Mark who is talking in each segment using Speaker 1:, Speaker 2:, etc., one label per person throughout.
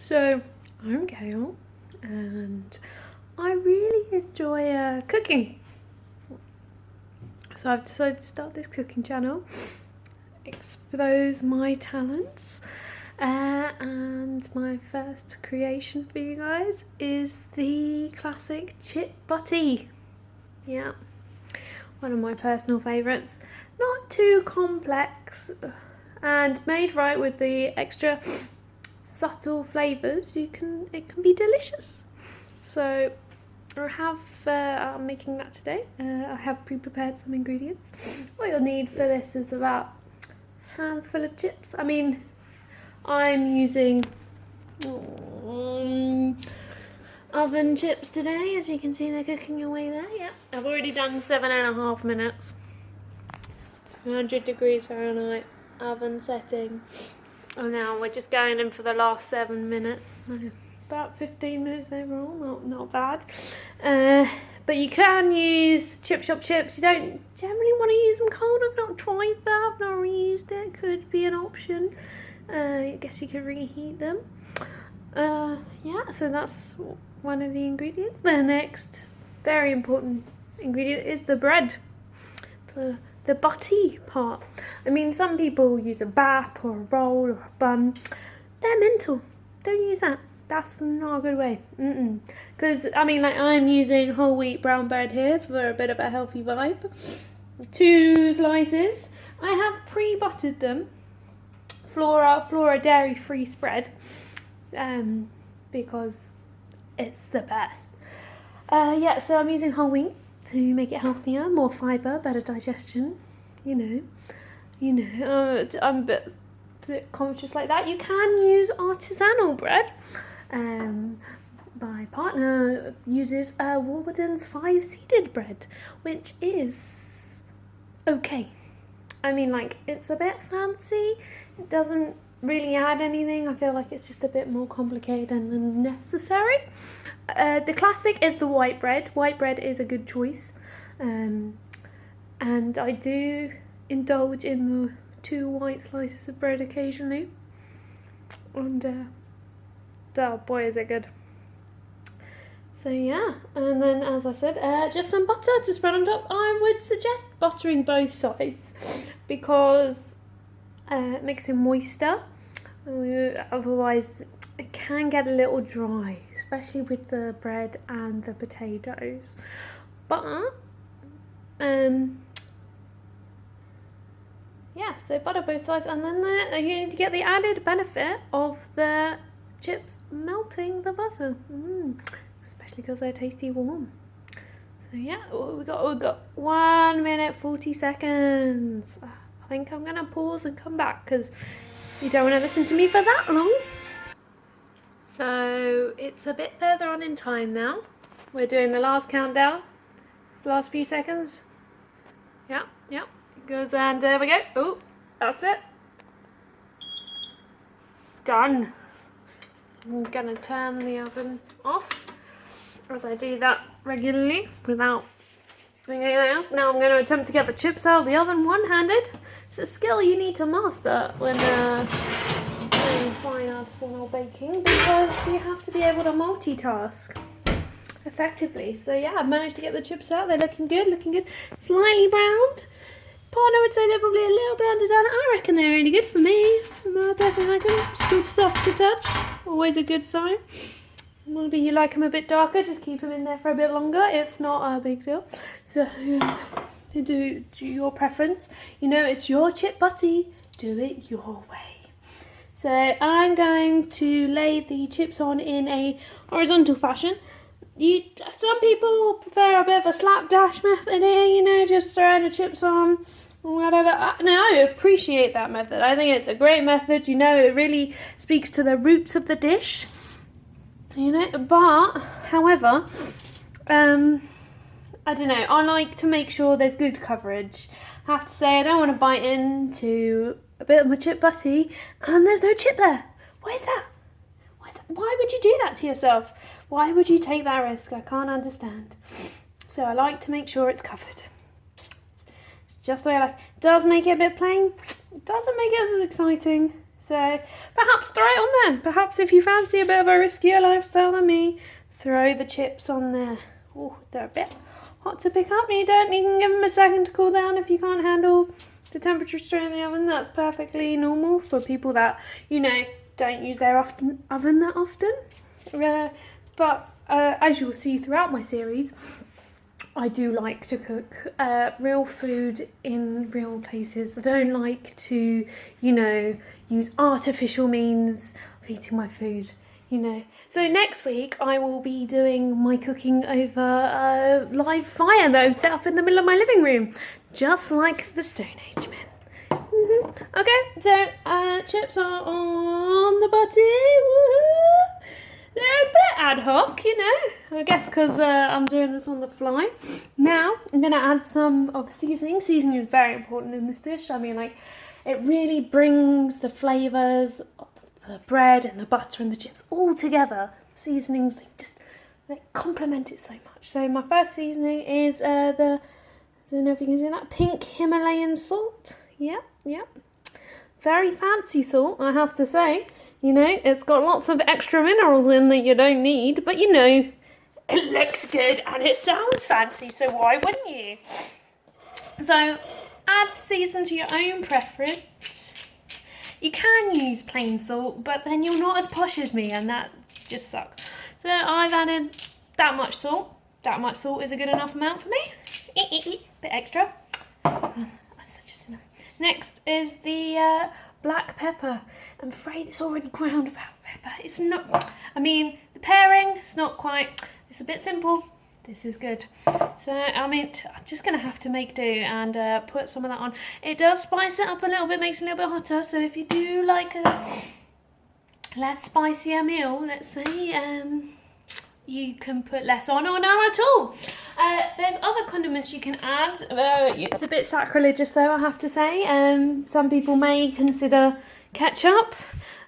Speaker 1: So, I'm Gail, and I really enjoy cooking. So I've decided to start this cooking channel, expose my talents, and my first creation for you guys is the classic chip butty. Yeah, one of my personal favourites. Not too complex, and made right with the extra subtle flavours, it can be delicious. So I'm making that today. I have pre-prepared some ingredients. What you'll need for this is about a handful of chips. I mean, I'm using oven chips today. As you can see, they're cooking away there. Yeah, I've already done 7.5 minutes. 200 degrees Fahrenheit oven setting. And now we're just going in for the last 7 minutes. About 15 minutes overall, not bad. But you can use chip shop chips. You don't generally want to use them cold. I've not tried that. I've not reused it. Could be an option. I guess you could reheat them. Yeah, so that's one of the ingredients. The next very important ingredient is the bread. The butty part. I mean, some people use a bap or a roll or a bun. They're mental. Don't use that. That's not a good way. Because, I mean, like, I'm using whole wheat brown bread here for a bit of a healthy vibe. 2 slices. I have pre-buttered them. Flora dairy-free spread. Because it's the best. Yeah, so I'm using whole wheat to make it healthier, more fibre, better digestion. I'm a bit conscious like that. You can use artisanal bread. My partner uses Warburton's 5-seeded bread, which is okay. I mean, like, it's a bit fancy. It doesn't really add anything. I feel like it's just a bit more complicated than necessary. The classic is the white bread. White bread is a good choice. And I do indulge in the 2 white slices of bread occasionally. And oh boy, is it good. So yeah, and then as I said, just some butter to spread on top. I would suggest buttering both sides because it makes it moister. Otherwise, it can get a little dry, especially with the bread and the potatoes. But yeah, so butter both sides, and then you get the added benefit of the chips melting the butter, especially because they're tasty warm. So yeah, we got 1 minute 40 seconds. I think I'm gonna pause and come back because you don't want to listen to me for that long. So it's a bit further on in time now. We're doing the last countdown, last few seconds. Yeah, goes, and there we go. Oh, that's it. Done. I'm gonna turn the oven off, as I do that regularly without doing anything else. Now I'm going to attempt to get the chips out of the oven one-handed. It's a skill you need to master when doing fine artisanal baking, because you have to be able to multitask effectively. So yeah, I've managed to get the chips out. They're looking good, slightly browned. Partner would say they're probably a little bit underdone. I reckon they're really good for me. I personally like them. It's good soft to touch. Always a good sign. Maybe you like them a bit darker, just keep them in there for a bit longer. It's not a big deal. So, to do your preference. You know, it's your chip butty. Do it your way. So, I'm going to lay the chips on in a horizontal fashion. Some people prefer a bit of a slapdash method here, just throwing the chips on, whatever. Now, I appreciate that method. I think it's a great method. It really speaks to the roots of the dish. But, however, I don't know, I like to make sure there's good coverage. I have to say, I don't want to bite into a bit of my chip butty and there's no chip there. Why is that? Why would you do that to yourself? Why would you take that risk? I can't understand. So I like to make sure it's covered. It's just the way I like. It does make it a bit plain. It doesn't make it as exciting. So perhaps throw it on there. Perhaps if you fancy a bit of a riskier lifestyle than me, throw the chips on there. Oh, they're a bit hot to pick up. You can give them a second to cool down if you can't handle the temperature straight in the oven. That's perfectly normal for people that, don't use their oven that often. But as you'll see throughout my series, I do like to cook real food in real places. I don't like to, use artificial means of eating my food, So next week I will be doing my cooking over a live fire that I've set up in the middle of my living room, just like the Stone Age men. Okay, so chips are on the butty. Woohoo! They're a bit ad hoc, I guess because I'm doing this on the fly. Now, I'm going to add some of seasoning. Seasoning is very important in this dish. I mean, it really brings the flavours of the bread and the butter and the chips all together. The seasonings, they complement it so much. So my first seasoning is I don't know if you can see that, pink Himalayan salt. Yep. Very fancy salt, I have to say. It's got lots of extra minerals in that you don't need, but it looks good and it sounds fancy, so why wouldn't you? So add season to your own preference. You can use plain salt, but then you're not as posh as me, and that just sucks. So I've added that much salt. That much salt is a good enough amount for me. Bit extra. I'm such a sinner. Next is the black pepper. I'm afraid it's already ground black pepper. It's not, the pairing, it's a bit simple. This is good. So, I'm just going to have to make do and put some of that on. It does spice it up a little bit, makes it a little bit hotter. So if you do like a less spicier meal, let's say, you can put less on or none at all. There's other condiments you can add. It's a bit sacrilegious though, I have to say. Some people may consider ketchup.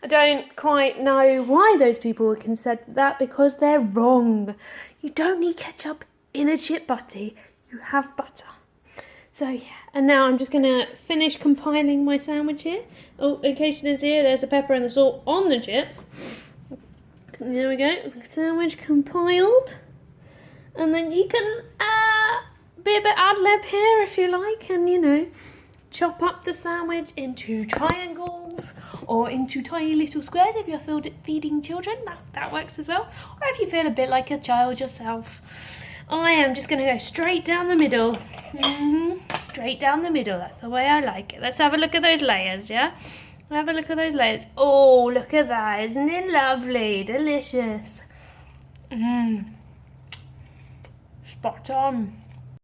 Speaker 1: I don't quite know why those people would consider that, because they're wrong. You don't need ketchup in a chip butty. You have butter. So yeah, and now I'm just going to finish compiling my sandwich here. Oh, in case you didn't see it, there's the pepper and the salt on the chips. There we go, sandwich compiled. And then you can be a bit ad-lib here if you like, and chop up the sandwich into triangles or into tiny little squares if you're feeding children. That works as well. Or if you feel a bit like a child yourself. I am just going to go straight down the middle. Straight down the middle, that's the way I like it. Let's have a look at those layers, yeah? Have a look at those layers. Oh, look at that. Isn't it lovely? Delicious. Spot on.